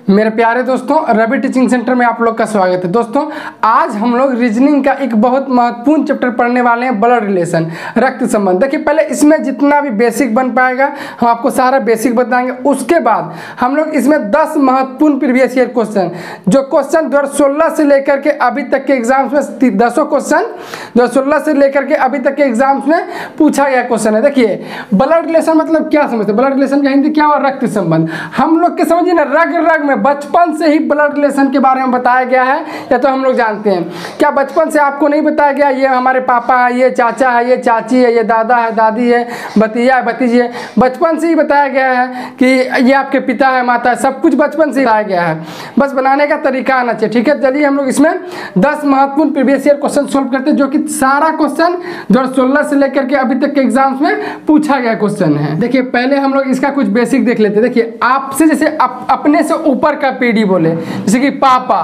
मेरे प्यारे दोस्तों, रवि टीचिंग सेंटर में आप लोग का स्वागत है। दोस्तों, आज हम लोग रीजनिंग का एक बहुत महत्वपूर्ण चैप्टर पढ़ने वाले हैं, ब्लड रिलेशन, रक्त संबंध। देखिए, पहले इसमें जितना भी बेसिक बन पाएगा हम आपको सारा बेसिक बताएंगे। उसके बाद हम लोग इसमें 10 महत्वपूर्ण प्रीवियस ईयर क्वेश्चन, जो क्वेश्चन 2016 से लेकर के अभी तक के एग्जाम्स में 10 क्वेश्चन 2016 से लेकर के अभी तक के एग्जाम्स में पूछा गया क्वेश्चन है। देखिए, ब्लड रिलेशन मतलब क्या समझते हैं? ब्लड रिलेशन का हिंदी क्या हुआ? रक्त संबंध। हम लोग के समझिए ना, रग रग में बचपन से ही ब्लड रिलेशन के बारे में बताया गया है, या तो हम लोग जानते हैं। क्या बचपन से आपको नहीं बताया गया? ये हमारे पापा है, ये चाचा है, ये चाची है, ये दादा है, दादी है, भतीजा है, भतीजी है। बचपन से ही बताया गया है कि ये आपके पिता है, माता है, सब कुछ बचपन से ही बताया गया है। बस बनाने का तरीका आना चाहिए। ठीक है, चलिए हम लोग इसमें 10 महत्वपूर्ण प्रीवियस ईयर क्वेश्चन सोल्व करते हैं, जो कि सारा क्वेश्चन 2016 से लेकर के अभी तक के एग्जाम्स में पूछा गया क्वेश्चन है। देखिए, पहले हम लोग इसका कुछ बेसिक देख लेते हैं। देखिए, आपसे जैसे अपने से ऊपर का पीढ़ी बोले, जैसे कि पापा,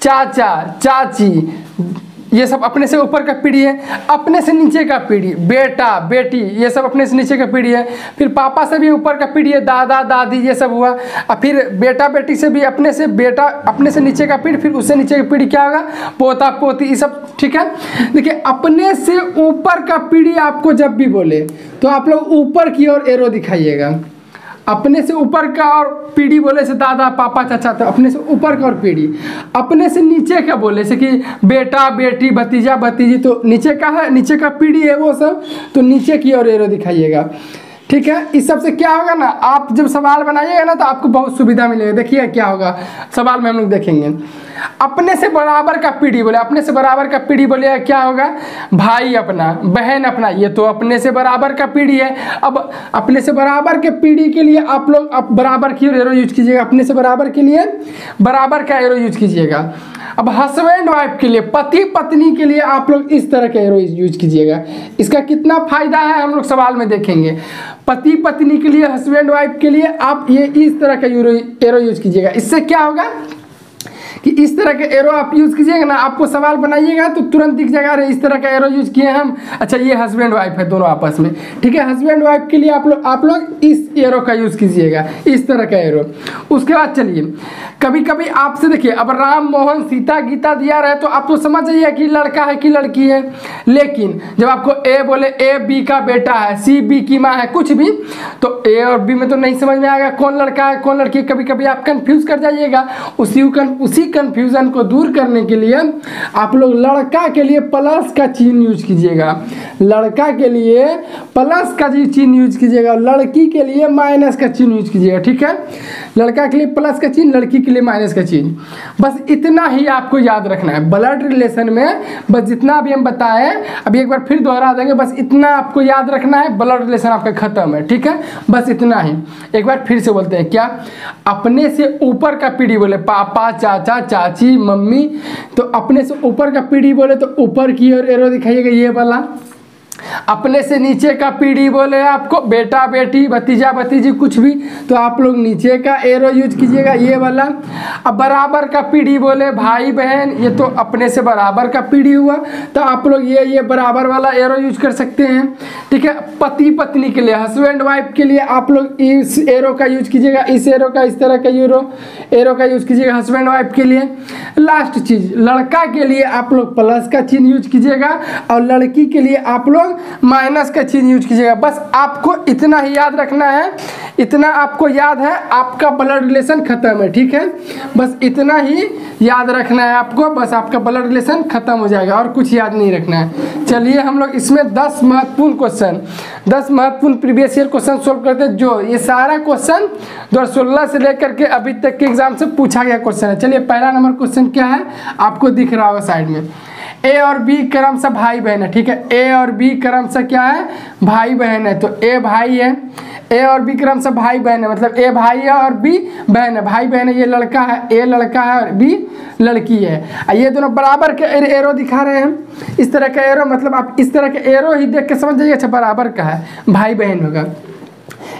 चाचा, चाची, ये सब अपने से ऊपर का पीढ़ी है। अपने से नीचे का पीढ़ी, बेटा, बेटी, ये सब अपने से नीचे का पीढ़ी है। फिर पापा से भी ऊपर का पीढ़ी है, दादा, दादी, ये सब हुआ। और फिर बेटा, बेटी से भी अपने से नीचे का पीढ़ी, फिर उससे नीचे की पीढ़ी क्या होगा? पोता, पोती, ये सब। ठीक है, देखिए, अपने से ऊपर का पीढ़ी आपको जब भी बोले तो आप लोग ऊपर की ओर एरो दिखाइएगा। अपने से ऊपर का और पीढ़ी बोले से दादा, पापा, चाचा, तो अपने से ऊपर का और पीढ़ी। अपने से नीचे का बोले से कि बेटा, बेटी, भतीजा, भतीजी, तो नीचे का है, नीचे का पीढ़ी है वो सब, तो नीचे की ओर एरो दिखाइएगा। ठीक है, इस सब से क्या होगा ना, आप जब सवाल बनाइएगा ना तो आपको बहुत सुविधा मिलेगी। देखिए क्या होगा सवाल में हम लोग देखेंगे। अपने से बराबर का पीढ़ी बोले, अपने से बराबर का पीढ़ी बोले क्या होगा? भाई अपना, बहन अपना, ये तो अपने से बराबर का पीढ़ी है। अब अपने से बराबर के पीढ़ी के लिए आप लोग बराबर की एरो यूज कीजिएगा। अपने से बराबर के लिए बराबर का एरो यूज कीजिएगा। अब हस्बैंड वाइफ के लिए, पति पत्नी के लिए आप लोग इस तरह का एरो यूज कीजिएगा। इसका कितना फायदा है हम लोग सवाल में देखेंगे। पति पत्नी के लिए, हस्बैंड वाइफ के लिए आप ये इस तरह का एरो यूज कीजिएगा। इससे क्या होगा कि इस तरह के एरो आप यूज कीजिएगा ना, आपको सवाल बनाइएगा तो तुरंत दिख जाएगा, अरे इस तरह का एरो यूज किए हम, अच्छा ये हस्बैंड वाइफ है दोनों आपस में। ठीक है, हस्बैंड वाइफ के लिए आप लोग इस एरो का यूज कीजिएगा, इस तरह का एरो। उसके बाद चलिए, कभी कभी आपसे देखिए, अब राम, मोहन, सीता, गीता दिया रहे तो आप तो समझ जाइए कि लड़का है कि लड़की है। लेकिन जब आपको ए बोले, ए बी का बेटा है, सी बी की माँ है, कुछ भी, तो ए और बी में तो नहीं समझ में आएगा कौन लड़का है कौन लड़की है। कभी कभी आप कंफ्यूज कर जाइएगा। उसी कंफ्यूजन को दूर करने के लिए आप लोग लड़का के लिए प्लस का चिन्ह यूज कीजिएगा, लड़का के लिए प्लस का चिन्ह यूज कीजिएगा, लड़की के लिए माइनस का चिन्ह यूज कीजिएगा। ठीक है, लड़का के लिए प्लस का चिन्ह, लड़की के लिए माइनस का चिन्ह। बस इतना ही आपको याद रखना है ब्लड रिलेशन में। बस जितना भी हम बताएं अभी एक बार फिर दोहरा देंगे, बस इतना आपको याद रखना है, ब्लड रिलेशन आपका खत्म है। ठीक है, बस इतना ही। एक बार फिर से बोलते हैं, क्या? अपने से ऊपर का पीढ़ी बोले, पापा, चाचा, चाची, मम्मी, तो अपने से ऊपर का पीढ़ी बोले तो ऊपर की ओर एरो दिखाइएगा, ये वाला। अपने से नीचे का पीढ़ी बोले आपको बेटा, बेटी, भतीजा, भतीजी, कुछ भी, तो आप लोग नीचे का एरो यूज कीजिएगा, ये वाला। अब बराबर का पीढ़ी बोले भाई बहन, ये तो अपने से बराबर का पीढ़ी हुआ, तो आप लोग ये बराबर वाला एरो यूज कर सकते हैं। ठीक है, पति पत्नी के लिए, हस्बैंड वाइफ के लिए आप लोग इस एरो का यूज कीजिएगा, इस एरो का, इस तरह का एरो का यूज कीजिएगा हस्बैंड वाइफ के लिए। लास्ट चीज, लड़का के लिए आप लोग प्लस का चिन्ह यूज कीजिएगा, और लड़की के लिए आप लोग माइनस का चिन्ह यूज कीजिएगा। बस आपको इतना ही याद रखना है, इतना आपको याद है, आपका ब्लड रिलेशन खत्म है। ठीक है, बस इतना ही याद रखना है आपको, बस आपका ब्लड रिलेशन खत्म हो जाएगा, और कुछ याद नहीं रखना है। चलिए हम लोग इसमें 10 महत्वपूर्ण क्वेश्चन, 10 महत्वपूर्ण प्रीवियस ईयर क्वेश्चन सोल्व करते हैं, जो ये सारा क्वेश्चन 2016 से लेकर के अभी तक के एग्जाम से पूछा गया क्वेश्चन है। चलिए, पहला नंबर क्वेश्चन क्या है आपको दिख रहा होगा साइड में। ए और बी क्रमशः भाई बहन है। ठीक है, ए और बी क्रमशः क्या है? भाई बहन है। तो ए भाई है, ए और बी क्रमशः भाई बहन है, मतलब ए भाई है और बी बहन है, भाई बहन है। ये लड़का है, ए लड़का है और बी लड़की है। ये दोनों बराबर के एरो दिखा रहे हैं, इस तरह का एरो, मतलब आप इस तरह के एरो ही देख के समझ जाइए, अच्छा बराबर का है, भाई बहन होगा।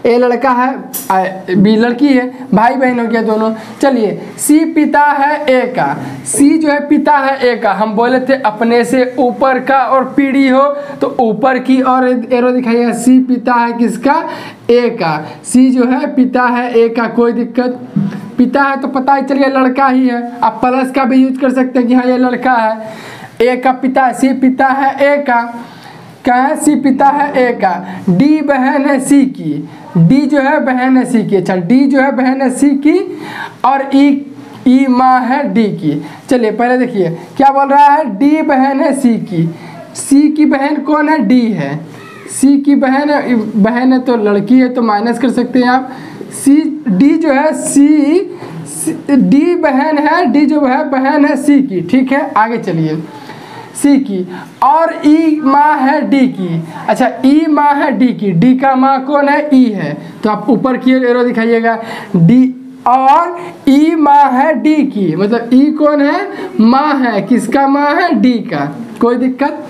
ए लड़का है, बी लड़की है, भाई बहन हो गया दोनों। चलिए, सी पिता है ए का, सी जो है पिता है ए का। हम बोले थे अपने से ऊपर का और पीढ़ी हो तो ऊपर की और एरो दिखाइएगा। सी पिता है किसका? ए का। सी जो है पिता है ए का, कोई दिक्कत पिता है तो पता ही चल गया लड़का ही है। आप प्लस का भी यूज कर सकते हैं कि हाँ ये लड़का है। ए का पिता, सी पिता है ए का, क्या है, सी पिता है ए का। डी बहन है सी की, डी जो है बहन है सी की। अच्छा, डी जो है बहन है सी की और ई माँ है डी की। चलिए पहले देखिए क्या बोल रहा है, डी बहन है सी की। सी की बहन कौन है, डी है। सी की बहन है तो लड़की है तो माइनस कर सकते हैं आप। सी डी जो है डी बहन है, डी जो है बहन है सी की। ठीक है, आगे चलिए। सी की और ई माँ है डी की। अच्छा, ई माँ है डी की, डी का माँ कौन है, ई है। तो आप ऊपर की एरो दिखाइएगा, डी और ई माँ है डी की, मतलब ई कौन है, माँ है। किसका माँ है, डी का। कोई दिक्कत?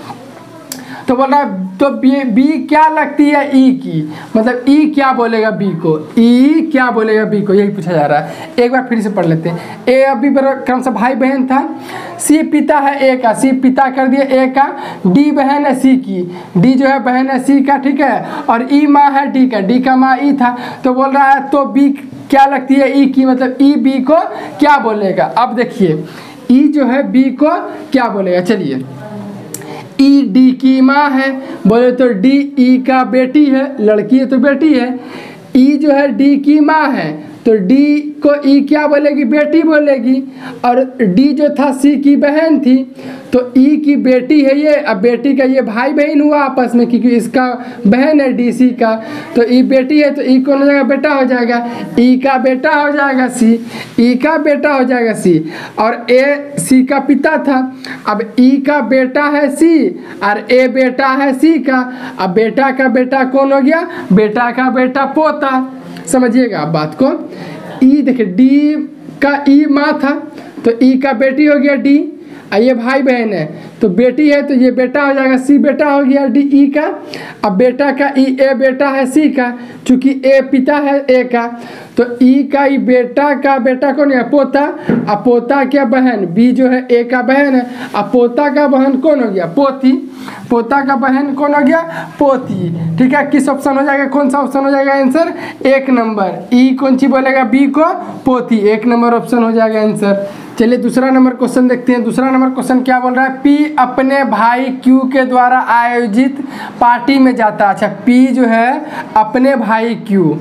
तो बोल रहा तो बी क्या लगती है, ई की, मतलब ई क्या बोलेगा बी को, ई क्या बोलेगा बी को, यही पूछा जा रहा है। एक बार फिर से पढ़ लेते हैं। ए अभी क्रम से भाई बहन था। सी पिता है ए का, सी पिता कर दिए ए का। डी बहन है सी की, डी जो है बहन है सी का। ठीक है, और ई माँ है डी का, डी का माँ ई था। तो बोल रहा है तो बी क्या लगती है, ई की, मतलब ई बी को क्या बोलेगा। अब देखिए ई जो है बी को क्या बोलेगा। चलिए, ई डी की माँ है, बोले तो डी ई का बेटी है, लड़की है तो बेटी है। ई जो है डी की माँ है तो डी को ई क्या बोलेगी, बेटी बोलेगी। और डी जो था सी की बहन थी तो ई की बेटी है ये। अब बेटी का ये भाई बहन हुआ आपस में, क्योंकि इसका बहन है डी सी का, तो ई बेटी है तो ई कौन हो जाएगा, बेटा हो जाएगा। ई का बेटा हो जाएगा सी, ई का बेटा हो जाएगा सी। और ए सी का पिता था, अब ई का बेटा है सी और ए बेटा है सी का। अब बेटा का बेटा कौन हो गया, बेटा का बेटा पोता। समझिएगा आप बात को। ई देखिए डी का ई माँ था तो ई का बेटी हो गया डी, और ये भाई बहन है तो बेटी है तो ये बेटा हो जाएगा, सी बेटा हो गया डी ई का। अब बेटा का ई, ए बेटा है सी का, चूंकि ए पिता है ए का तो ई का ई बेटा का बेटा कौन है, पोता। अब पोता क्या बहन, बी जो है ए का बहन है। अब पोता का बहन कौन हो गया, पोती। पोता का बहन कौन हो गया, पोती। ठीक है, किस ऑप्शन हो जाएगा, कौन सा ऑप्शन हो जाएगा आंसर, 1 नंबर। ई कौन सी बोलेगा, बी को, पोती। 1 नंबर ऑप्शन हो जाएगा आंसर। चलिए दूसरा नंबर क्वेश्चन देखते हैं। दूसरा नंबर क्वेश्चन क्या बोल रहा है, पी अपने भाई क्यू के द्वारा आयोजित पार्टी में जाता। अच्छा, पी जो है अपने भाई क्यू,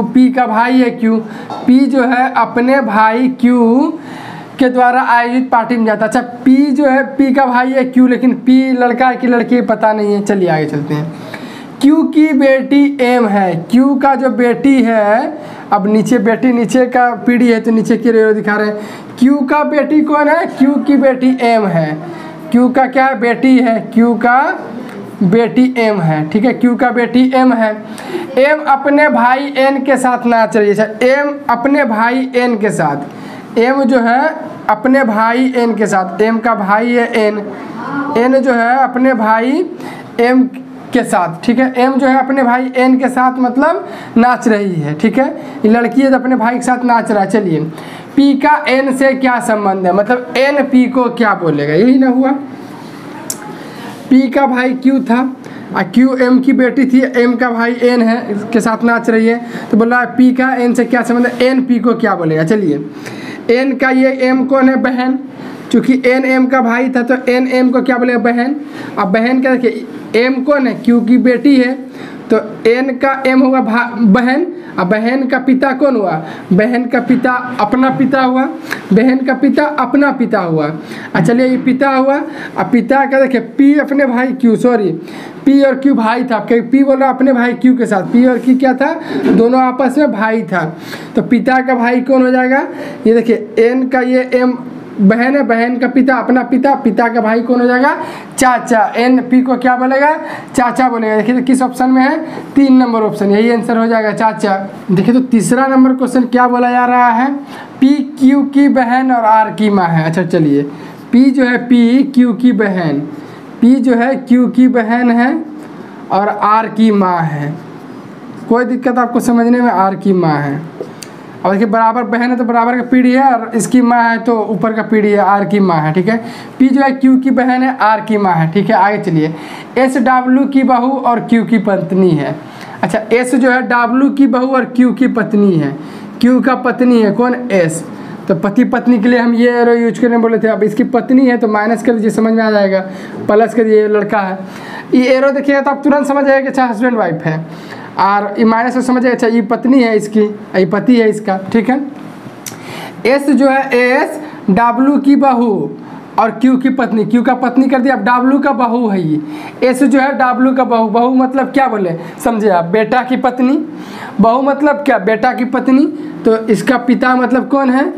पी का भाई है क्यू, पी जो है अपने भाई क्यू के द्वारा आयोजित पार्टी में जाता। अच्छा, पी जो है पी का भाई है क्यू, लेकिन पी लड़का है कि लड़की पता नहीं है। चलिए आगे चलते हैं। क्यू की बेटी एम है, क्यू का जो बेटी है, अब नीचे बेटी नीचे का पीढ़ी है तो नीचे की रेरो दिखा रहे हैं। क्यू का बेटी कौन है, क्यू की बेटी एम है। क्यू का क्या है, बेटी है, क्यू का बेटी एम है। ठीक है, क्यू का बेटी एम है। एम अपने भाई एन के साथ नाच रही है। एम अपने भाई एन के साथ, एम जो है अपने भाई एन के साथ, एम का भाई है एन, एन जो है अपने भाई एम के साथ। ठीक है, एम जो है अपने भाई एन के साथ मतलब नाच रही है। ठीक है, ये लड़की है तो अपने भाई के साथ नाच रहा है। चलिए, पी का एन से क्या संबंध है, मतलब एन पी को क्या बोलेगा, यही ना हुआ। पी का भाई क्यू था और क्यू एम की बेटी थी, एम का भाई एन है के साथ नाच रही है, तो बोल रहा है पी का एन से क्या संबंध है, एन पी को क्या बोलेगा। चलिए, एन का ये एम कौन है, बहन, चूँकि एन एम का भाई था तो एन एम को क्या बोलेगा, बहन। अब बहन का देखिए एम कौन है, क्यू की बेटी है तो एन का एम हुआ बहन। अब बहन का पिता कौन हुआ, बहन का पिता अपना पिता हुआ, बहन का पिता अपना पिता हुआ। चलिए ये पिता हुआ। अब पिता का देखिए पी अपने भाई क्यू, सॉरी पी और क्यू भाई था, पी बोल रहा अपने भाई क्यू के साथ, पी और क्यू क्या था, दोनों आपस में भाई था। तो पिता का भाई कौन हो जाएगा, ये देखिए एन का ये एम बहन है, बहन का पिता अपना पिता, पिता का भाई कौन हो जाएगा, चाचा। एन पी को क्या बोलेगा, चाचा बोलेगा। देखिए तो किस ऑप्शन में है, 3 नंबर ऑप्शन, यही आंसर हो जाएगा, चाचा। देखिए तो तीसरा नंबर क्वेश्चन क्या बोला जा रहा है, पी क्यू की बहन और आर की माँ है। अच्छा चलिए, पी जो है पी क्यू की बहन, पी जो है क्यू की बहन है और आर की माँ है। कोई दिक्कत आपको समझने में, आर की माँ है। और देखिए बराबर बहन है तो बराबर का पीढ़ी है और इसकी माँ है तो ऊपर का पीढ़ी है, आर की माँ है। ठीक है, पी जो है क्यू की बहन है, आर की माँ है। ठीक है, आगे चलिए, एस डब्ल्यू की बहू और क्यू की पत्नी है। अच्छा, एस जो है डब्ल्यू की बहू और क्यू की पत्नी है। क्यू का पत्नी है कौन, एस। तो पति पत्नी के लिए हम ये एरो यूज करने बोले थे। अब इसकी पत्नी है तो माइनस कर दीजिए, समझ में आ जाएगा। प्लस कर दीजिए, लड़का है। ये एरो देखिएगा तो आप तुरंत समझ जाएगा कि अच्छा हस्बैंड वाइफ है। और ये माइनस से समझ जाएगा अच्छा ये पत्नी है इसकी, ये पति है इसका, ठीक है। एस जो है, एस डब्लू की बहू और क्यू की पत्नी, क्यू का पत्नी कर दिया। अब डब्लू का बहू है ये, एस जो है डब्लू का बहू। बहू मतलब क्या बोले, समझे आप, बेटा की पत्नी। बहू मतलब क्या, बेटा की पत्नी। तो इसका पिता मतलब कौन है,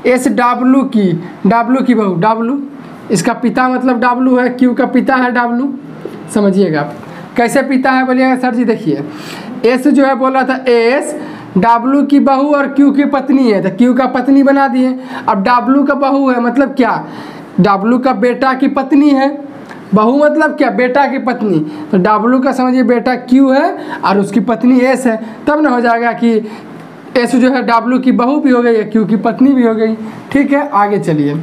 एस डब्लू की बहू, डब्लू। इसका पिता मतलब डब्लू है, क्यू का पिता है डब्लू। समझिएगा आप कैसे पिता है बोलिएगा सर जी। देखिए एस जो है बोल रहा था, एस डब्लू की बहू और क्यू की पत्नी है, तो क्यू का पत्नी बना दिए। अब डब्लू का बहू है मतलब क्या, डब्लू का बेटा की पत्नी है। बहू मतलब क्या, बेटा की पत्नी। तो डब्लू का समझिए बेटा क्यू है और उसकी पत्नी एस है, तब ना हो जाएगा कि एस जो है डब्लू की बहू भी हो गई, क्यू की पत्नी भी हो गई, ठीक है। आगे चलिए,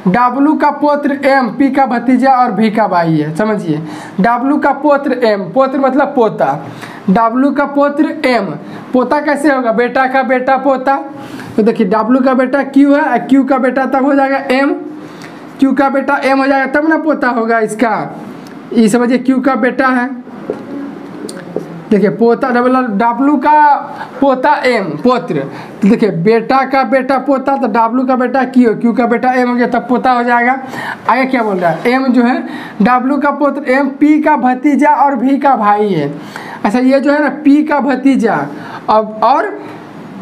डब्लू का पुत्र एम, पी का भतीजा और भी का भाई है। समझिए डब्लू का पुत्र एम, पुत्र मतलब पोता। डब्लू का पुत्र एम, पोता कैसे होगा, बेटा का बेटा पोता। तो देखिए डब्लू का बेटा क्यू है, क्यू का बेटा तब हो जाएगा एम, क्यू का बेटा एम हो जाएगा तब ना पोता होगा इसका। ये समझिए क्यू का बेटा है, देखिए पोता, डब्लू का पोता एम, पुत्र। तो देखिए बेटा का बेटा पोता, तो डब्लू का बेटा क्यू, क्यू का बेटा एम हो गया तब पोता हो जाएगा। आगे क्या बोल रहा है, एम जो है डब्लू का पुत्र एम, पी का भतीजा और भी का भाई है। अच्छा ये जो है ना पी का भतीजा अब और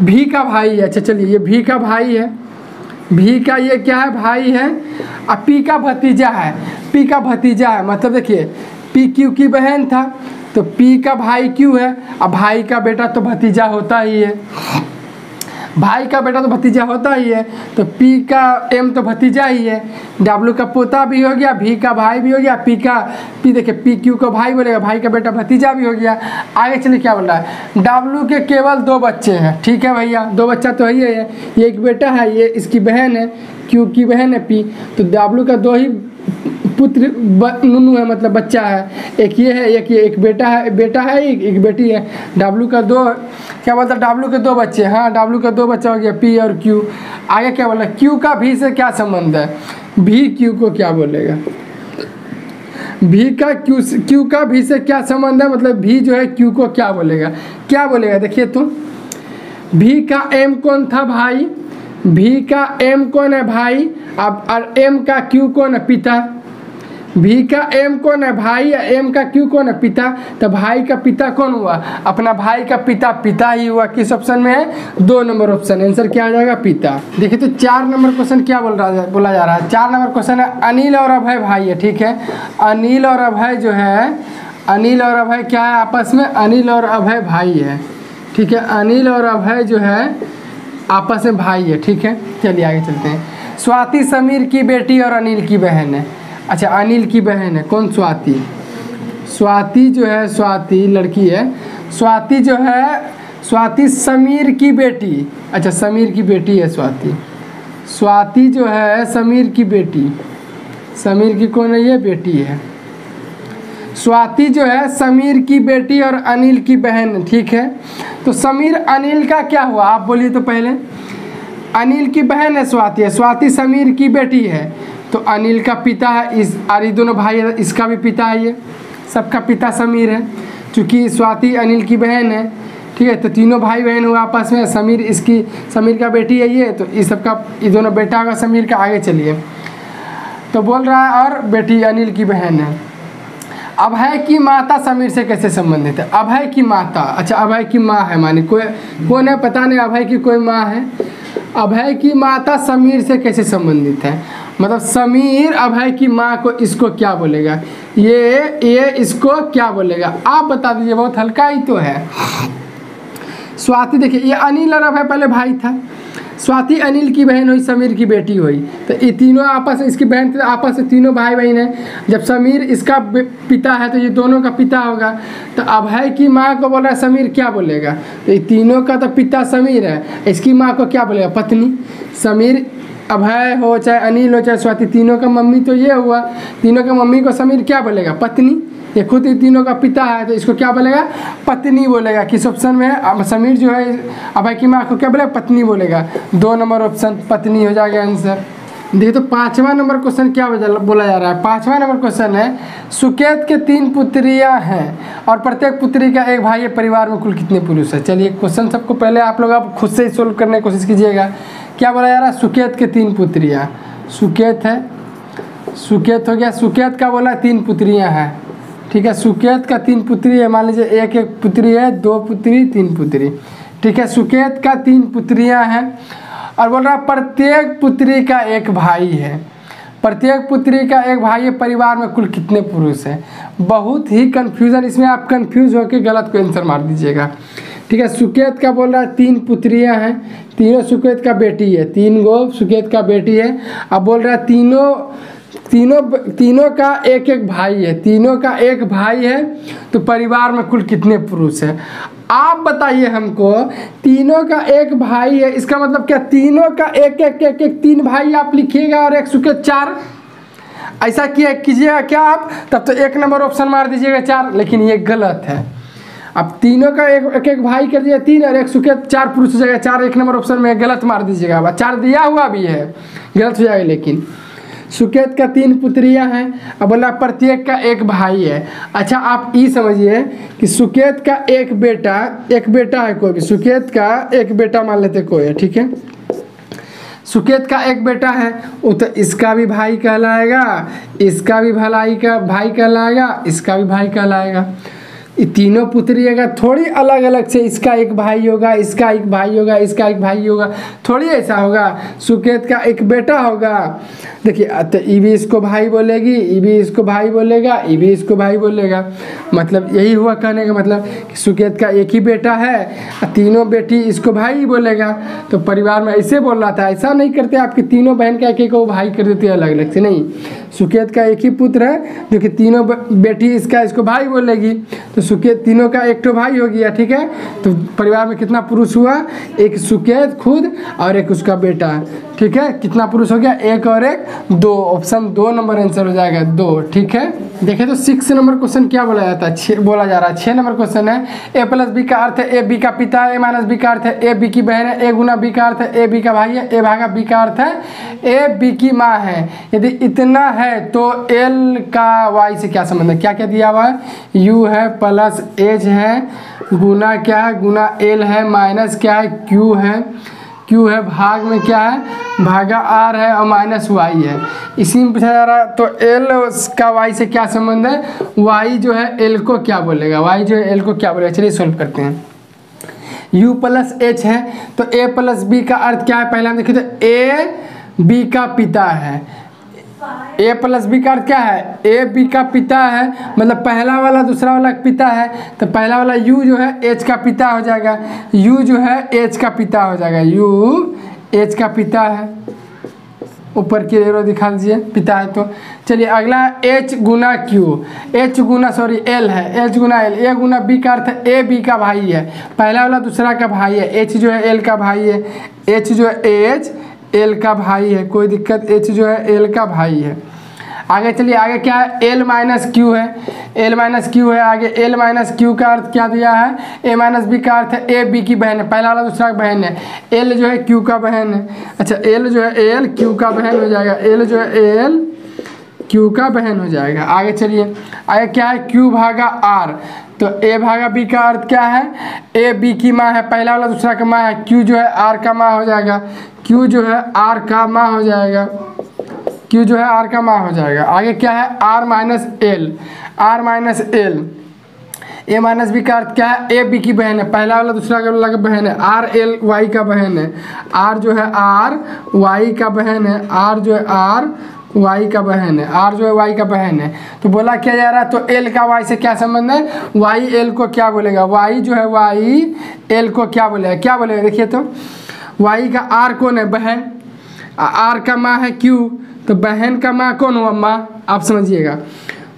भी का भाई है। अच्छा चलिए ये भी का भाई है, भी का ये क्या है, भाई है। और पी का भतीजा है, पी का भतीजा है मतलब देखिए पी क्यू की बहन था तो पी का भाई क्यू है। अब भाई का बेटा तो भतीजा होता ही है, भाई का बेटा तो भतीजा होता ही है। तो पी का एम तो भतीजा ही है, डब्लू का पोता भी हो गया, भी का भाई भी हो गया, पी देखिए पी क्यू को भाई बोलेगा, भाई का बेटा भतीजा भी हो गया। आगे चलिए क्या बोल रहा है, डब्लू के केवल 2 बच्चे हैं। ठीक है भैया, 2 बच्चा तो है ही है, ये एक बेटा है, ये इसकी बहन है, क्यू की बहन है पी। तो डब्लू का 2 ही पुत्र नुनू है मतलब बच्चा है, एक ये है, एक बेटा है, एक बेटी है। डब्लू का 2 क्या बोलता है, डब्लू के 2 बच्चे, हाँ डब्लू का 2 बच्चा हो गया पी और क्यू। आगे क्या बोला, क्यू का भी से क्या संबंध है, भी क्यू को क्या बोलेगा, भी का क्यू का भी से क्या संबंध है, मतलब भी जो है क्यू को क्या बोलेगा, देखिए तो भी का एम कौन था, भाई। भी का एम कौन है, भाई। अब और एम का क्यू कौन है, पिता। भी का एम कौन है, भाई, या एम का क्यू कौन है, पिता। तो भाई का पिता कौन हुआ, अपना भाई का पिता ही हुआ। किस ऑप्शन में है, 2 नंबर ऑप्शन, आंसर क्या आ जाएगा, पिता। देखिए तो 4 नंबर क्वेश्चन क्या बोला जा रहा है। 4 नंबर क्वेश्चन है, अनिल और अभय भाई है। ठीक है, अनिल और अभय जो है, अनिल और अभय क्या है आपस में, अनिल और अभय भाई है। ठीक है, अनिल और अभय जो है आपस में भाई है। ठीक है, चलिए आगे चलते हैं। स्वाति समीर की बेटी और अनिल की बहन है। अच्छा अनिल की बहन है कौन, स्वाति। स्वाति जो है, स्वाति लड़की है, स्वाति जो है, स्वाति समीर की बेटी। अच्छा समीर की बेटी है स्वाति। स्वाति जो है समीर की बेटी, समीर की कौन है, ये बेटी है। स्वाति जो है समीर की बेटी और अनिल की बहन। ठीक है, तो समीर अनिल का क्या हुआ, आप बोलिए तो पहले। अनिल की बहन है स्वाति, स्वाति समीर की बेटी है, तो अनिल का पिता है इस, और ये दोनों भाई है, इसका भी पिता है, ये सबका पिता समीर है। चूँकि स्वाति अनिल की बहन है, ठीक है, तो तीनों भाई बहन हुआ आपस में। समीर इसकी, समीर का बेटी है ये, तो इस सबका, ये दोनों बेटा होगा समीर का। आगे चलिए तो बोल रहा है और बेटी अनिल की बहन है। अभय की माता समीर से कैसे संबंधित है, अभय की माता। अच्छा अभय की माँ है, मानी कोई कौन है पता नहीं, अभय की कोई माँ है। अभय की माता समीर से कैसे संबंधित है, मतलब समीर अभय की माँ को, इसको क्या बोलेगा, ये इसको क्या बोलेगा, आप बता दीजिए, बहुत हल्का ही तो है। स्वाति देखिए, ये अनिल और अभय पहले भाई था, स्वाति अनिल की बहन हुई, समीर की बेटी हुई, तो ये तीनों आपस में, इसकी बहन आपस में तीनों भाई बहन है। जब समीर इसका पिता है तो ये दोनों का पिता होगा। तो अभय की माँ को बोल रहा है समीर, क्या बोलेगा, तो ये तीनों का तो पिता समीर है, इसकी माँ को क्या बोलेगा, पत्नी। समीर अभय हो चाहे अनिल हो चाहे स्वाति, तीनों का मम्मी तो ये हुआ, तीनों का मम्मी को समीर क्या बोलेगा, पत्नी। ये खुद ही तीनों का पिता है, तो इसको क्या बोलेगा? पत्नी बोलेगा। किस ऑप्शन में है? समीर जो है अभय की माँ को क्या बोलेगा? पत्नी बोलेगा। 2 नंबर ऑप्शन पत्नी हो जाएगा आंसर। देखिए तो 5वां नंबर क्वेश्चन क्या बोला जा रहा है? 5वां नंबर क्वेश्चन है सुकेत के 3 पुत्रियां हैं और प्रत्येक पुत्री का एक भाई है, परिवार में कुल कितने पुरुष है? चलिए क्वेश्चन सबको पहले आप लोग आप खुद से ही सोल्व करने की कोशिश कीजिएगा। क्या बोला जा रहा है? सुकेत के 3 पुत्रियां, सुकेत है, सुकेत हो गया, सुकेत का बोला 3 पुत्रियां हैं, ठीक है। सुकेत का 3 पुत्री है, मान लीजिए एक पुत्री है, 2 पुत्री 3 पुत्री, ठीक है। सुकेत का 3 पुत्रियां हैं और बोल रहा प्रत्येक पुत्री का एक भाई है, प्रत्येक पुत्री का एक भाई है, परिवार में कुल कितने पुरुष हैं? बहुत ही कन्फ्यूज़न, इसमें आप कन्फ्यूज होकर गलत को आंसर मार दीजिएगा, ठीक है। सुकेत का बोल रहा है 3 पुत्रियां हैं, तीनों सुकेत का बेटी है, 3 गो सुकेत का बेटी है। अब बोल रहा है तीनों का एक एक भाई है, तीनों का एक भाई है, तो परिवार में कुल कितने पुरुष हैं? आप बताइए हमको। तीनों का एक भाई है, इसका मतलब क्या? तीनों का एक 3 भाई आप लिखिएगा और एक सुकेत 4, ऐसा किया कीजिएगा क्या आप? तब तो 1 नंबर ऑप्शन मार दीजिएगा 4, लेकिन ये गलत है। अब तीनों का एक भाई कर दिया 3 और एक सुकेत 4 पुरुष हो जाएगा, 4 1 नंबर ऑप्शन में गलत मार दीजिएगा। अब 4 दिया हुआ भी है, गलत हो जाएगा। लेकिन सुकेत का 3 पुत्रियां हैं, अब बोला प्रत्येक का एक भाई है। अच्छा आप ये समझिए कि सुकेत का एक बेटा है, कोई भी सुकेत का एक बेटा मान लेते कोई है, ठीक है। सुकेत का एक बेटा है, वो तो इसका भी भाई कहलाएगा, इसका भी भाई कहलाएगा, इसका भी भाई कहलाएगा। ये तीनों पुत्री अगर थोड़ी अलग अलग से, इसका एक भाई होगा, इसका एक भाई होगा, इसका एक भाई होगा, थोड़ी ऐसा होगा। सुकेत का एक बेटा होगा, देखिए तो ई भी इसको भाई बोलेगी, ई भी इसको भाई बोलेगा, ई भी इसको भाई बोलेगा। मतलब यही हुआ कहने का मतलब कि सुकेत का एक ही बेटा है, तीनों बेटी इसको भाई बोलेगा। तो परिवार में ऐसे बोल रहा था, ऐसा नहीं करते आपकी तीनों बहन का एक को भाई कर देते अलग अलग से, नहीं। सुकेत का एक ही पुत्र है जो कि तीनों बेटी इसको भाई बोलेगी, तो सुकेत तीनों का एक तो भाई हो गया, ठीक है। तो परिवार में कितना पुरुष हुआ? एक सुकेत खुद और एक उसका बेटा, ठीक है। कितना पुरुष हो गया? 1 और 1 2, ऑप्शन 2 नंबर आंसर हो जाएगा 2, ठीक है। देखिए तो 6 नंबर क्वेश्चन क्या बोला जाता है? बोला जा रहा है 6 नंबर क्वेश्चन है a + b का अर्थ है a b का पिता है, a - b का अर्थ है a b की बहन है, a × b का अर्थ है a b का भाई है, a / b का अर्थ है a b की माँ है। यदि इतना है तो l का y से क्या संबंध है? क्या क्या दिया हुआ है? u है प्लस h है, गुना क्या है? गुना l है, माइनस क्या है? q है, भाग में क्या है? भागा r है और माइनस y है। इसी में पूछा जा रहा है तो l का y से क्या संबंध है? y जो है l को क्या बोलेगा? y जो है l को क्या बोलेगा? चलिए सोल्व करते हैं। u + h है तो a + b का अर्थ क्या है? पहले हम देखिए तो a b का पिता है, a + b का अर्थ क्या है? a b का पिता है, मतलब पहला वाला दूसरा वाला पिता है, तो पहला वाला u जो है h का पिता हो जाएगा, u जो है h का पिता हो जाएगा, u h का पिता है। ऊपर की एरो दिखा दीजिए, पिता है तो। चलिए अगला h गुना q, l है, h Guna l, a Guna b का अर्थ है a b का भाई है, पहला वाला दूसरा का भाई है, h जो है l का भाई है, h जो है h l का भाई है, कोई दिक्कत, h जो है l का भाई है। आगे चलिए, आगे क्या है? l - q है, आगे l - q का अर्थ क्या दिया है? a - b का अर्थ है a b की बहन है, पहला वाला दूसरा बहन है, l जो है q का बहन है। अच्छा l जो है l q का बहन हो जाएगा, l जो है l q का बहन हो जाएगा। आगे चलिए, आगे क्या है? q भागा r, तो a भागा b का अर्थ क्या है? a b की माँ है, पहला वाला दूसरा का माँ है, q जो है r का माँ हो जाएगा, q जो है r का माँ हो जाएगा, q जो है r का माँ हो जाएगा। आगे क्या है? r - l, a - b का अर्थ क्या है? a b की बहन है, पहला वाला दूसरा वाला का बहन है, r l y का बहन है, r जो है r y का बहन है, r जो है r y का बहन है, r जो है y का बहन है। तो बोला क्या जा रहा है? तो l का y से क्या संबंध है? y l को क्या बोलेगा? y जो है y l को क्या बोलेगा? क्या बोलेगा? देखिए तो y का r कौन है? बहन, r का माँ है q, तो बहन का माँ कौन हुआ? माँ। आप समझिएगा,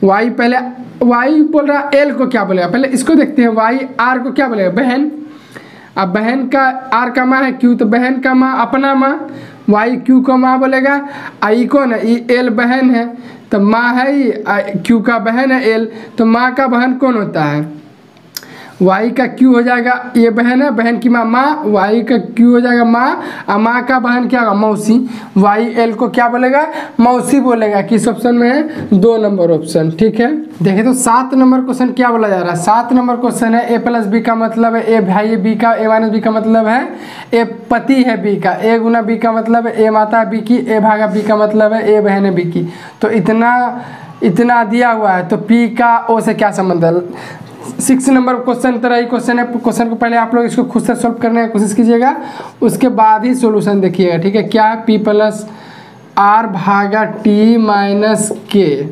y पहले y बोल रहा है l को क्या बोलेगा? पहले इसको देखते हैं, y r को क्या बोलेगा? बहन, अब बहन का आर का माँ है क्यू, तो बहन का माँ अपना माँ वाई क्यू को माँ बोलेगा। आई कौन है, ई एल बहन है, तो माँ है ई, क्यू का बहन है एल, तो माँ का बहन कौन होता है, वाई का क्यू हो जाएगा, ये बहन है, बहन की माँ माँ, वाई का क्यू हो जाएगा माँ, और माँ का बहन क्या होगा मौसी, वाई एल को क्या बोलेगा, मौसी बोलेगा। किस ऑप्शन में है, 2 नंबर ऑप्शन। ठीक है, देखें तो 7 नंबर क्वेश्चन क्या बोला जा रहा है। 7 नंबर क्वेश्चन है ए प्लस बी का मतलब है ए भाई बी का, ए माइनस बी का मतलब है ए पति है बी का, ए गुना बी का मतलब है ए माता है बी की, ए भागा बी का मतलब है ए बहन है बी की। तो इतना दिया हुआ है, तो पी का ओ से क्या संबंध है। 6 नंबर क्वेश्चन तरह ही क्वेश्चन है। क्वेश्चन को पहले आप लोग इसको खुद से सॉल्व करने की कोशिश कीजिएगा, उसके बाद ही सॉल्यूशन देखिएगा। ठीक है, क्या है, पी प्लस आर भागा टी माइनस के,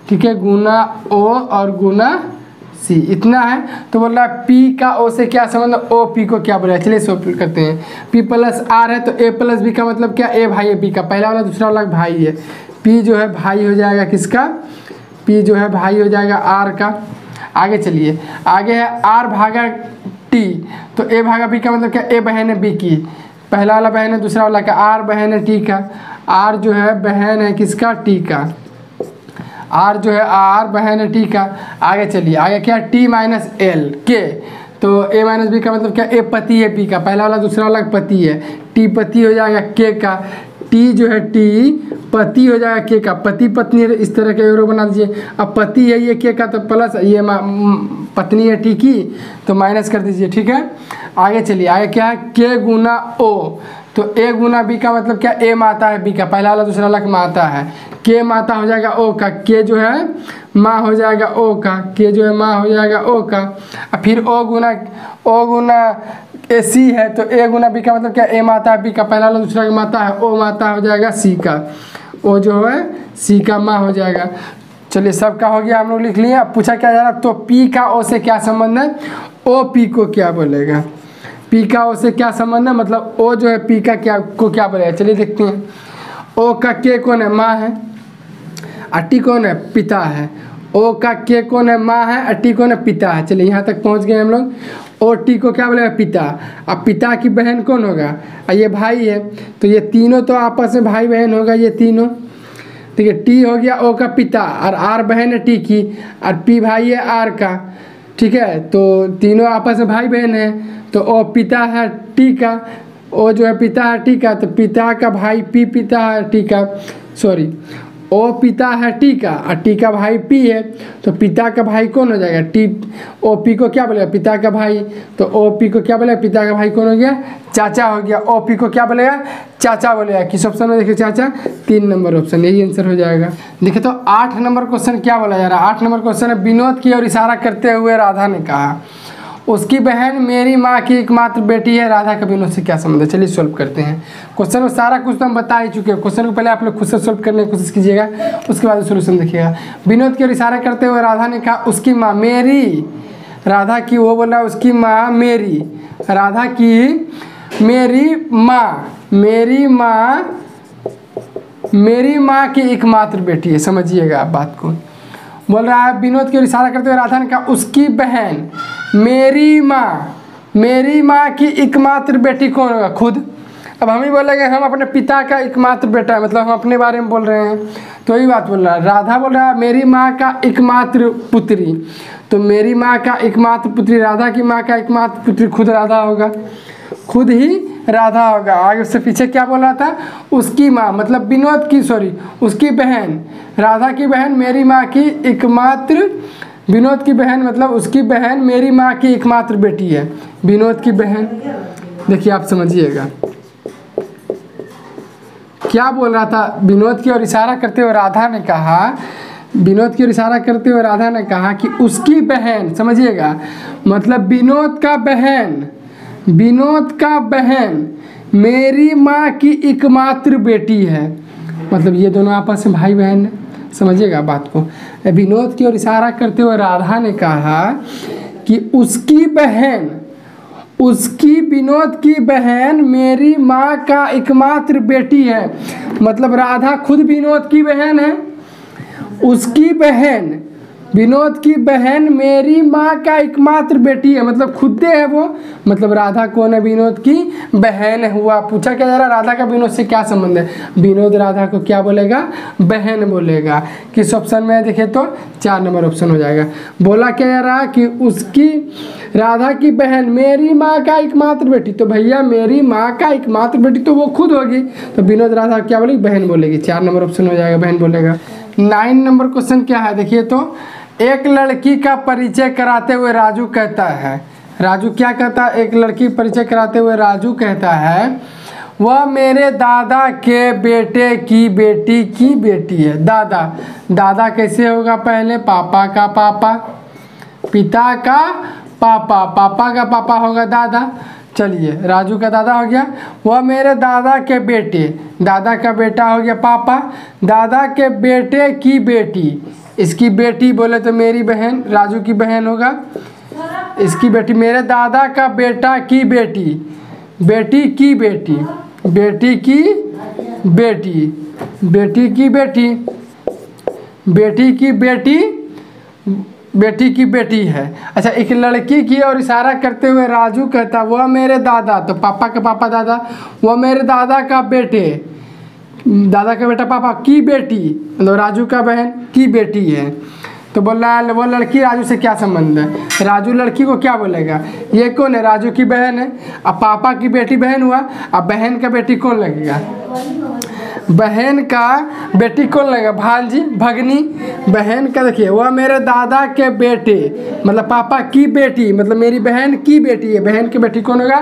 ठीक है, गुना ओ और गुना सी, इतना है। तो बोल रहा है पी का ओ से क्या संबंध, ओ पी को क्या बोला। चलिए सॉल्व करते हैं। पी प्लस आर है तो ए प्लस बी का मतलब क्या, ए भाई है बी का, पहला वाला दूसरा वाला भाई है। पी जो है भाई हो जाएगा किसका, पी जो है भाई हो जाएगा आर का। आगे चलिए, आगे है आर भागा टी, तो ए भागा बी का मतलब क्या, ए बहन है बी की, पहला वाला बहन है दूसरा वाला का, आर बहन है टी का, आर जो है बहन है किसका, टी का, आर जो है आर बहन है टी का। आगे चलिए, आगे क्या, टी माइनस एल के, तो ए माइनस बी का मतलब क्या, ए पति है पी का, पहला वाला दूसरा वाला पति है, टी पति हो जाएगा के का, टी जो है टी पति हो जाएगा के का, पति पत्नी इस तरह के एरो बना दीजिए। अब पति है ये के का, तो प्लस ये पत्नी है टी की, तो माइनस कर दीजिए। ठीक है, आगे चलिए, आगे क्या है, के गुना ओ, तो ए गुना बी का मतलब क्या, ए माता है बी का, पहला वाला दूसरा वाला माता है, के माता हो जाएगा ओ का, के जो है माँ हो जाएगा ओ का, के जो है माँ हो जाएगा ओ का, और फिर ओ गुना ए सी है, तो ए गुना बी का मतलब क्या, ए माता है बी का, पहला वाला दूसरा का माता है, ओ माता हो जाएगा सी का, ओ जो है सी का माँ हो जाएगा। चलिए सबका हो गया, हम लोग लिख लिए। अब पूछा क्या जा रहा, तो पी का ओ से क्या संबंध है, ओ पी को क्या बोलेगा, पी का ओ से क्या संबंध है, मतलब ओ जो है पी का क्या बोलेगा। चलिए देखते हैं, ओ का के कौन है, माँ है, और टी कौन है, पिता है। ओ का के कौन है, माँ है, और टी कौन है, पिता है। चलिए यहाँ तक पहुँच गए हम लोग। ओ टी को क्या बोलेगा, पिता। अब पिता की बहन कौन होगा, और ये भाई है, तो ये तीनों तो आपस में भाई बहन होगा, ये तीनों। ठीक है, टी हो गया ओ का पिता, और आर बहन है टी की, और पी भाई है आर का। ठीक है, तो तीनों आपस में भाई बहन है, तो ओ पिता है टी का, ओ जो है पिता है टी का, तो पिता का भाई पी पिता है टी का, सॉरी ओ पिता है टी का, और टी का भाई पी है, तो पिता का भाई कौन हो जाएगा, टी, ओ पी को क्या बोलेगा, पिता का भाई, तो ओ पी को क्या बोलेगा, पिता का भाई कौन हो गया, चाचा हो गया। ओ पी को क्या बोलेगा, चाचा बोलेगा। किस ऑप्शन में देखिए, चाचा, 3 नंबर ऑप्शन, यही आंसर हो जाएगा। देखिए तो 8 नंबर क्वेश्चन क्या बोला जा रहा है। 8 नंबर क्वेश्चन है, विनोद की ओर इशारा करते हुए राधा ने कहा, उसकी बहन मेरी माँ की एकमात्र बेटी है, राधा का विनोद से क्या संबंध है। चलिए सॉल्व करते हैं। क्वेश्चन में सारा कुछ तो हम बता ही चुके हैं। क्वेश्चन को पहले आप लोग खुद से सॉल्व करने की कोशिश कीजिएगा, उसके बाद सॉल्यूशन देखिएगा। विनोद की ओर इशारा करते हुए राधा ने कहा, उसकी माँ मेरी, राधा की, वो बोल रहा है उसकी माँ मेरी, राधा की मेरी माँ की एकमात्र बेटी है। समझिएगा आप बात को। बोल रहा है विनोद की ओर इशारा करते हुए राधा ने कहा, उसकी बहन मेरी माँ की एकमात्र बेटी कौन होगा, खुद। अब हम ही बोलेंगे हम अपने पिता का एकमात्र बेटा है, मतलब हम अपने बारे में बोल रहे हैं, तो यही बात बोल रहा है। राधा बोल रहा है मेरी माँ का एकमात्र पुत्री, तो मेरी माँ का एकमात्र पुत्री, राधा की माँ का एकमात्र पुत्री खुद राधा होगा, खुद ही राधा होगा। आगे उससे पीछे क्या बोल रहा था, उसकी माँ मतलब विनोद की, सॉरी उसकी बहन, राधा की बहन मेरी माँ की एकमात्र, विनोद की बहन मतलब उसकी बहन मेरी माँ की एकमात्र बेटी है, विनोद की बहन। देखिए आप समझिएगा क्या बोल रहा था। विनोद की ओर इशारा करते हुए राधा ने कहा, विनोद की ओर इशारा करते हुए राधा ने कहा कि उसकी बहन, समझिएगा मतलब विनोद का बहन मेरी माँ की एकमात्र बेटी है, मतलब ये दोनों आपस में भाई बहन है। समझिएगा बात को। विनोद की ओर इशारा करते हुए राधा ने कहा कि उसकी विनोद की बहन मेरी माँ का एकमात्र बेटी है, मतलब राधा खुद विनोद की बहन है, उसकी बहन विनोद की बहन मेरी माँ का एकमात्र बेटी है, मतलब खुदे है वो, मतलब राधा कौन है? विनोद की बहन हुआ। पूछा क्या जा रहा है, राधा का विनोद से क्या संबंध है? विनोद राधा को क्या बोलेगा? बहन बोलेगा। किस ऑप्शन में देखे तो 4 नंबर ऑप्शन हो जाएगा। बोला क्या जा रहा है कि उसकी राधा की बहन मेरी माँ का एकमात्र बेटी, तो भैया मेरी माँ का एकमात्र बेटी तो वो खुद होगी, तो विनोद राधा क्या बोलेगी? बहन बोलेगी। 4 नंबर ऑप्शन हो जाएगा, बहन बोलेगा। 9 नंबर क्वेश्चन क्या है देखिए तो, एक लड़की का परिचय कराते हुए राजू कहता है, राजू क्या कहता है? एक लड़की परिचय कराते हुए राजू कहता है वह मेरे दादा के बेटे की बेटी है। दादा, दादा कैसे होगा? पहले पापा का पापा, पिता का पापा, पापा का पापा होगा दादा। चलिए राजू का दादा हो गया, वह मेरे दादा के बेटे, दादा का बेटा हो गया पापा, दादा के बेटे की बेटी, इसकी बेटी बोले तो मेरी बहन, राजू की बहन होगा, इसकी बेटी, मेरे दादा का बेटा की बेटी, बेटी की बेटी, बेटी की बेटी, बेटी की बेटी, बेटी की बेटी, बेटी की बेटी है। अच्छा, एक लड़की की और इशारा करते हुए राजू कहता वह मेरे दादा, तो पापा का पापा दादा, वह मेरे दादा का बेटे, दादा का बेटा पापा की बेटी, मतलब राजू का बहन की बेटी है। तो बोल रहा है वो लड़की राजू से क्या संबंध है? राजू लड़की को क्या बोलेगा? ये कौन है? राजू की बहन है। अब पापा की बेटी बहन हुआ, अब बहन का बेटी कौन लगेगा? बहन का बेटी कौन लगेगा? भांजी, भगनी। बहन का देखिए वह मेरे दादा के बेटे, मतलब पापा की बेटी, मतलब मेरी बहन की बेटी है। बहन की बेटी कौन होगा?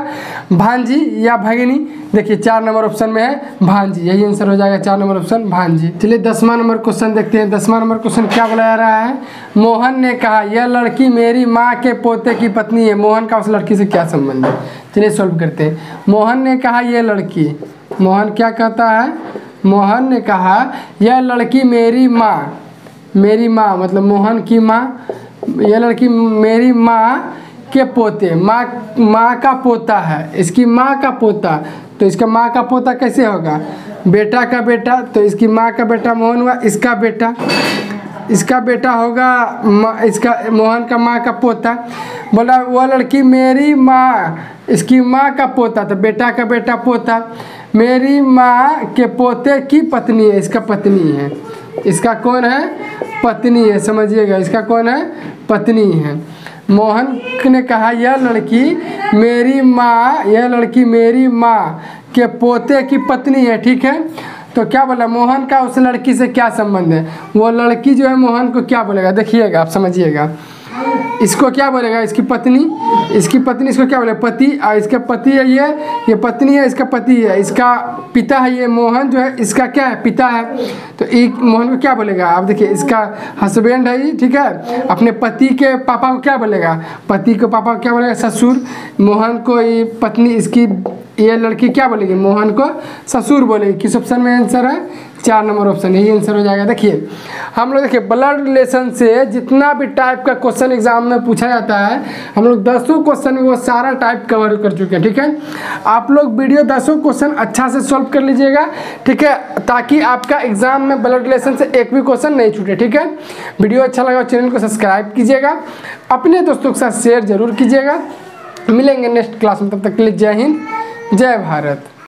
भांजी या भगनी। देखिए 4 नंबर ऑप्शन में है भांजी, यही आंसर हो जाएगा 4 नंबर ऑप्शन भांजी। चलिए 10वां नंबर क्वेश्चन देखते हैं। 10वां नंबर क्वेश्चन क्या बोला जा रहा है? मोहन ने कहा यह लड़की मेरी माँ के पोते की पत्नी है। मोहन का उस लड़की से क्या संबंध है? चलिए सॉल्व करते हैं। मोहन ने कहा यह लड़की, मोहन क्या कहता है? मोहन ने कहा यह लड़की मेरी माँ, मेरी माँ मतलब मोहन की माँ, यह लड़की मेरी माँ के पोते, माँ का पोता है, इसकी माँ का पोता, तो इसका माँ का पोता कैसे होगा? बेटा का बेटा, तो इसकी माँ का बेटा मोहन हुआ, इसका बेटा, इसका बेटा होगा इसका मोहन का माँ का पोता। बोला वह लड़की मेरी माँ, इसकी माँ का पोता, तो बेटा का बेटा पोता, मेरी माँ के पोते की पत्नी है, इसका पत्नी है, इसका कौन है? पत्नी है, समझिएगा, इसका कौन है? पत्नी है। मोहन ने कहा यह लड़की मेरी माँ, यह लड़की मेरी माँ के पोते की पत्नी है, ठीक है। तो क्या बोला? मोहन का उस लड़की से क्या संबंध है? वो लड़की जो है मोहन को क्या बोलेगा? देखिएगा, आप समझिएगा, इसको क्या बोलेगा? इसकी पत्नी, इसकी पत्नी इसको क्या बोलेगा? पति, और इसका पति है ये पत्नी है, इसका पति है, इसका पिता है, ये मोहन जो है इसका क्या है? पिता है। तो एक मोहन को क्या बोलेगा? आप देखिए, इसका हस्बैंड है ये, ठीक है। अपने पति के पापा को क्या बोलेगा? पति के पापा को क्या बोलेगा? ससुर। मोहन को ये पत्नी, इसकी ये लड़की क्या बोलेगी? मोहन को ससुर बोलेगी। किस ऑप्शन में आंसर है? 4 नंबर ऑप्शन, यही आंसर हो जाएगा। देखिए हम लोग देखिए ब्लड रिलेशन से जितना भी टाइप का क्वेश्चन एग्जाम में पूछा जाता है, हम लोग 10 क्वेश्चन में वो सारा टाइप कवर कर चुके हैं, ठीक है। आप लोग वीडियो 10 क्वेश्चन अच्छा से सॉल्व कर लीजिएगा, ठीक है, ताकि आपका एग्जाम में ब्लड रिलेशन से एक भी क्वेश्चन नहीं छूटे, ठीक है। वीडियो अच्छा लगा चैनल को सब्सक्राइब कीजिएगा, अपने दोस्तों के साथ शेयर जरूर कीजिएगा। मिलेंगे नेक्स्ट क्लास में, तब तक के लिए जय हिंद, जय भारत।